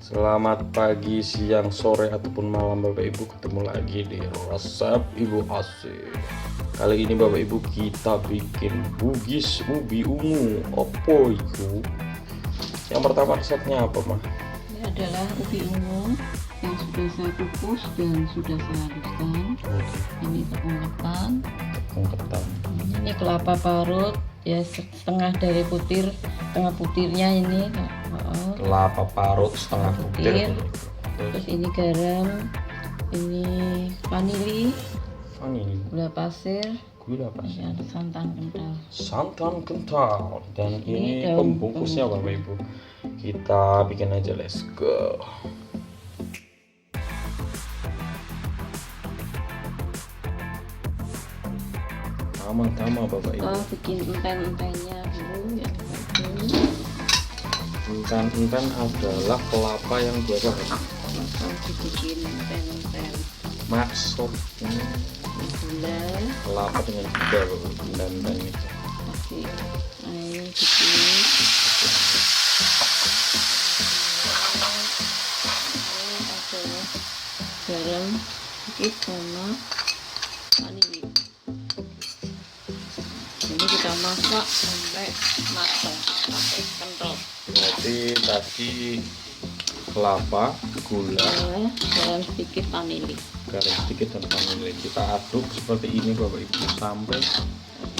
Selamat pagi, siang, sore, ataupun malam Bapak Ibu, ketemu lagi di Resep Ibu Asik. Kali ini Bapak Ibu kita bikin Bugis Ubi Ungu. Apa itu? Yang pertama resepnya apa, Mah? Ini adalah ubi ungu yang sudah saya kukus dan sudah saya haluskan. Ini tepung ketan. Tepung ketan. Ini kelapa parut ya, setengah dari butir, setengah butirnya ini. Kelapa parut setengah butir. Terus ini garam, ini vanili, gula pasir, ya, santan kental, dan ini pembungkusnya Bapak Ibu. Kita bikin aja, let's go. Tama Bapak Ibu. Kita bikin enten-entennya dulu ya. Enten adalah kelapa yang biasa Dibikin enten-enten. maksudnya Gula, kelapa dengan gula Bapak Ibu. Enten itu kasih air dikit. Ada garam sedikit sama vanili. Ini kita masak sampai matang, sampai kental. berarti tadi kelapa, gula, Garam sedikit, vanili. garam sedikit, dan vanili kita aduk seperti ini Bapak Ibu sampai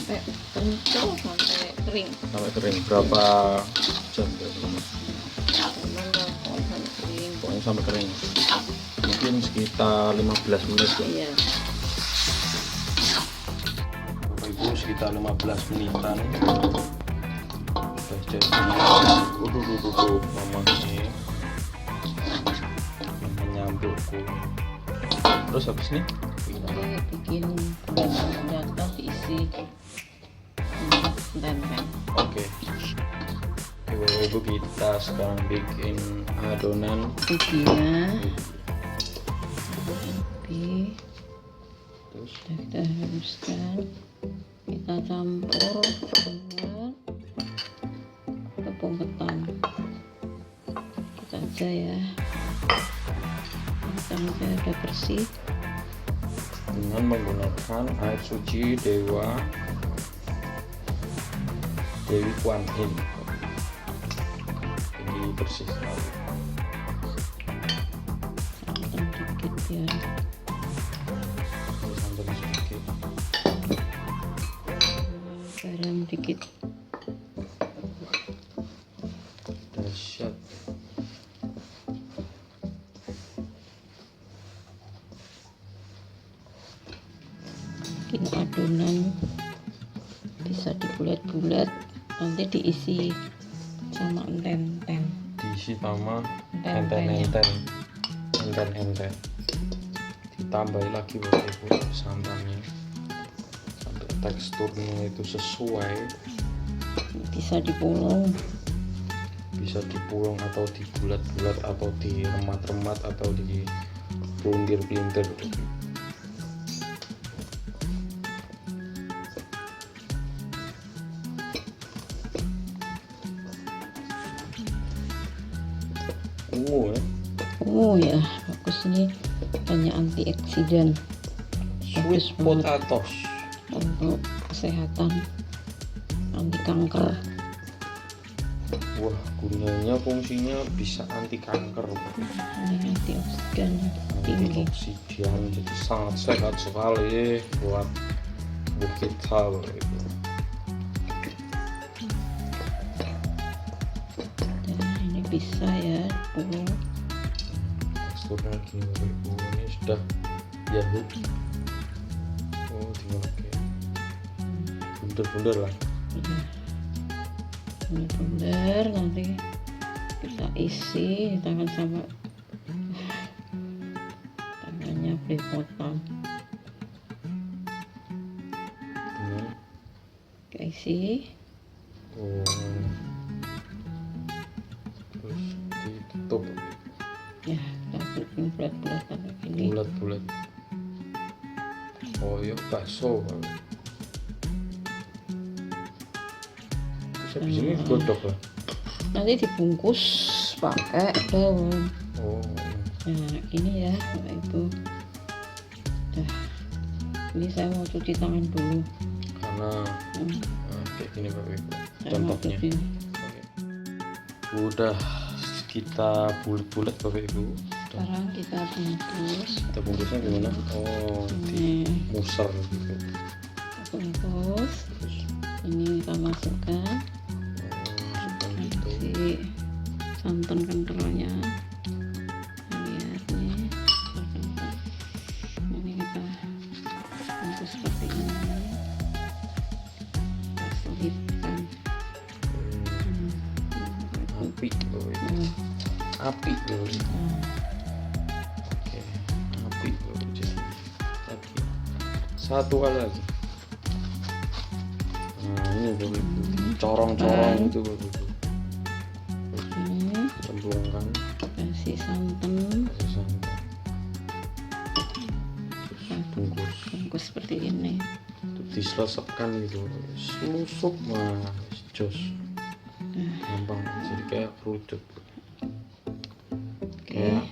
Kental, sampai kering. Berapa jam Bapak? Sampai kering. Pokoknya sampai kering, mungkin sekitar 15 menit lah. Iya. Bapak Ibu, sekitar 15 menitan udah jadi. Mama ini menyambutku. Terus habis ini Ini bikin data diisi enten-enten. oke, Bapak Ibu, kita sekarang bikin adonan Ubinya, terus sudah kita haluskan, kita campur dengan tepung ketan. Kita aja ya, ketannya udah bersih. dengan menggunakan air suci Dewi Kwan Yin. Ini bersih sekali. Santan dikit ya. Santan sedikit, Garam dikit. dahsyat. Bikin adonan bisa dibulat-bulat, nanti diisi sama enten-enten. Diisi sama Enten-entennya. enten. Ditambahi lagi Bapak Ibu santannya sampai teksturnya itu sesuai. Bisa dipulung. Bisa dipulung atau dibulat-bulat atau diremat-remat atau di pelintir-pelintir. Ungu ya, Oh ya, bagus, ini banyak antioksidan. sweet Bagus banget potatoes. untuk kesehatan, anti kanker. Wah, gunanya fungsinya bisa anti kanker, Ini antioksidan tinggi. antioksidan, jadi sangat sehat sekali buat tubuh kita Bapak Ibu. Nah, ini bisa ya dipulung. Teksturnya gini Bapak Ibu, ini sudah yahut. Oh, tinggal kayak bundar-bundar lah. Bundar, nanti kita isi tangan sama tangannya belepotan. Dengan Kita isi. oh, terus ditutup Ya, kita bikin bulat-bulat kayak gini. bulat-bulat. Oh ya, bakso Bapak. Terus habis ini godok lah. Nanti dibungkus pakai daun. Oh. Nah ini ya Bapak Ibu. Dah. Ini saya mau cuci tangan dulu. Karena kayak gini Bapak Ibu. Saya mau Contohnya. cuci. Oke. Udah kita bulat-bulat Bapak Ibu. Sekarang kita bungkus. Kita bungkusnya gimana? Oh, Ini musar gitu. kita bungkus. Ini kita masukkan. Gitu. Si santan kentalnya. Lihat nih. Ini kita bungkus seperti ini. Kita selipkan. Api Bapak Ibu. Api Bapak Ibu. Oke, api Bapak Ibu. Jadi lagi satu kali lagi. Nah ini Bapak Ibu. Corong-corong itu Bapak Ibu. Ini Cemplungkan. kasih santan. Kasih santan. Bungkus. Bungkus seperti ini. Terus diselesapkan gitu. Selusuk mas. Jos. Gampang. Jadi kayak kerucut. Kayak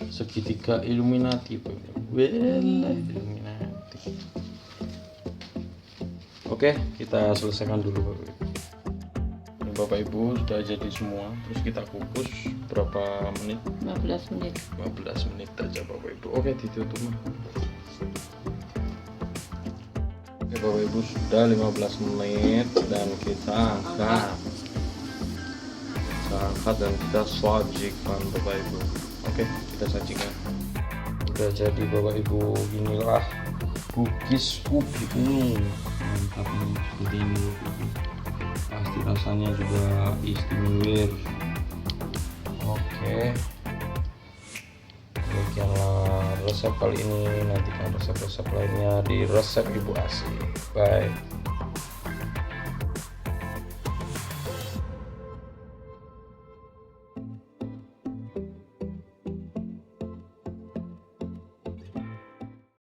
segitiga Illuminati Bapak Ibu. Illuminati. Oke, kita selesaikan dulu Bapak Ibu. Ini Bapak Ibu sudah jadi semua. Terus kita kukus berapa menit? 15 menit. 15 menit aja Bapak Ibu. Oke, ditutup mah. Oke Bapak Ibu, sudah 15 menit dan kita angkat. Kita angkat dan kita sajikan Bapak Ibu. Oke, kita sajikan. Udah jadi Bapak Ibu, inilah Bugis Ubi Unggu. Mantap nih, seperti ini Bapak Ibu. Pasti rasanya juga istimewa. Oke, demikianlah resep kali ini. Nantikan resep-resep lainnya di resep Ibu Asih. Bye.